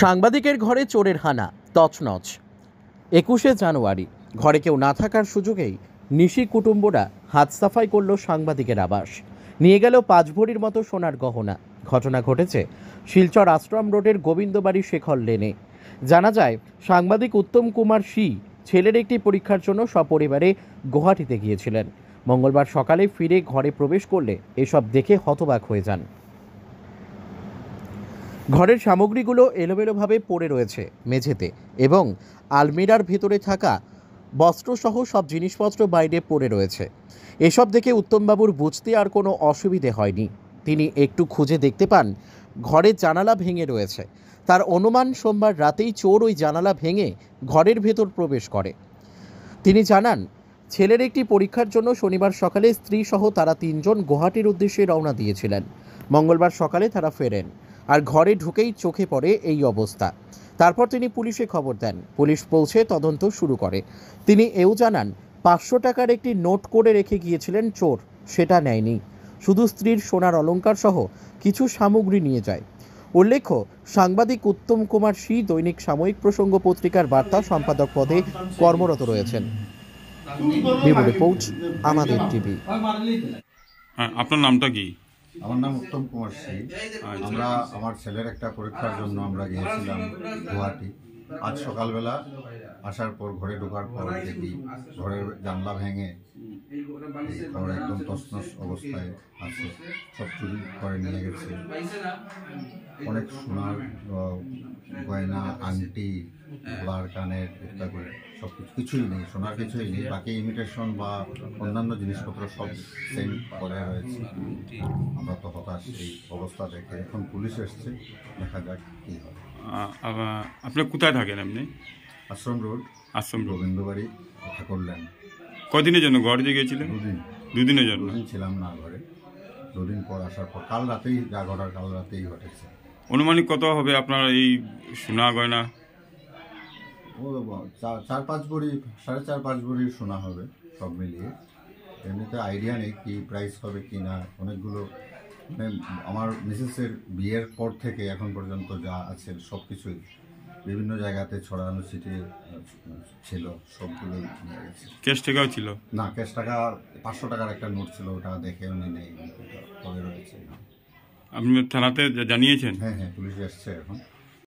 সাংবাদিকের ঘরে চোরের হানা তছনছ। 21শে জানুয়ারি ঘরে কেউ না থাকার সুযোগেই নিশি কুটুম্বরা হাত সাফাই করল সাংবাদিকের আবাস, নিয়ে গেল 5 ভরির মতো সোনার গহনা। ঘটনা ঘটেছে শিলচর আশ্রম রোডের গোবিন্দবাড়ি শেখর লেনে। জানা যায়, সাংবাদিক উত্তম কুমার সি ছেলের একটি পরীক্ষার জন্য সপরিবারে গুয়াহাটিতে গিয়েছিলেন। মঙ্গলবার সকালে ফিরে ঘরে প্রবেশ করলে এসব দেখে হতবাক হয়ে যান। ঘরের সামগ্রীগুলো এলোমেলোভাবে পড়ে রয়েছে মেঝেতে এবং আলমিরার ভেতরে থাকা বস্ত্রসহ সব জিনিসপত্র বাইরে পড়ে রয়েছে। এসব দেখে উত্তমবাবুর বুঝতে আর কোনো অসুবিধে হয়নি। তিনি একটু খুঁজে দেখতে পান ঘরের জানালা ভেঙে রয়েছে। তার অনুমান সোমবার রাতেই চোর ওই জানালা ভেঙে ঘরের ভেতর প্রবেশ করে। তিনি জানান, ছেলের একটি পরীক্ষার জন্য শনিবার সকালে স্ত্রী সহ তারা 3 জন গুয়াহাটির উদ্দেশ্যে রওনা দিয়েছিলেন। মঙ্গলবার সকালে তারা ফেরেন, আর ঘরে ঢুকেই চোখে পড়ে এই অবস্থা। তারপর তিনি পুলিশে খবর দেন। পুলিশ পৌঁছে তদন্ত শুরু করে। তিনি এও জানান, 500 টাকার একটি নোট করে রেখে গিয়েছিলেন চোর, সেটা নেয়নি, শুধু স্ত্রীর সোনার অলংকার সহ কিছু সামগ্রী নিয়ে যায়। উল্লেখ্য, সাংবাদিক উত্তম কুমার সি দৈনিক সাময়িক প্রসঙ্গ পত্রিকার বার্তা সম্পাদক পদে কর্মরত রয়েছেন। ব্যুরো রিপোর্ট, আমাদের টিভি। আপনার নামটা কি? আমার নাম উত্তম কুমার সি। আমরা আমার ছেলের একটা পরীক্ষার জন্য আমরা গিয়েছিলাম গুয়াহাটি। আজ সকালবেলা আসার পর ঘরে ঢোকার পর দেখি ঘরের জানলা ভেঙে ঘর একদম তছনছ অবস্থায় আছে। সব চুরি করে নিয়ে গেছে। অনেক সোনার গয়না, আংটি, গলার কানের ইত্যাদি সব কিছুই নেই, সোনার কিছুই নেই। বাকি ইমিটেশন বা অন্যান্য জিনিসপত্র সব সেম করে রয়েছে। আমরা তো হতাশ এই অবস্থা দেখে। এখন পুলিশ এসছে, দেখা যাক কী হয়। আপনি কোথায় থাকেন? আপনি আশ্রম রোড, আশ্রম রোড, গোবিন্দবাড়ি ঠাকুর লেন। কদিনের জন্য ঘরে গিয়েছিলেন? 2 দিন। 2 দিনের জন্য? 2 দিন ছিলাম না ঘরে। 2 দিন পর আসার পর কাল রাতেই যা ঘটার কাল রাতেই ঘটেছে। অনুমানিক কত হবে আপনার এই সোনা গয়না? ও 4-5 ভরি, 4.5-5 ভরির সোনা হবে সব মিলিয়ে। এমনিতে আইডিয়া নেই কি প্রাইস হবে কি না। অনেকগুলো মানে আমার মিসেসের বিয়ের পর থেকে এখন পর্যন্ত যা আছে সব কিছুই বিভিন্ন জায়গাতে ছড়ানো ছিটিয়ে ছিল, সবগুলোই নিয়ে গেছে। ক্যাশ টাকাও ছিল? না, ক্যাশ টাকা 500 টাকার একটা নোট ছিল, ওটা দেখে উনি নেই, পরে রয়েছে। আপনি থানাতে জানিয়েছেন? হ্যাঁ, পুলিশ এসছে এখন।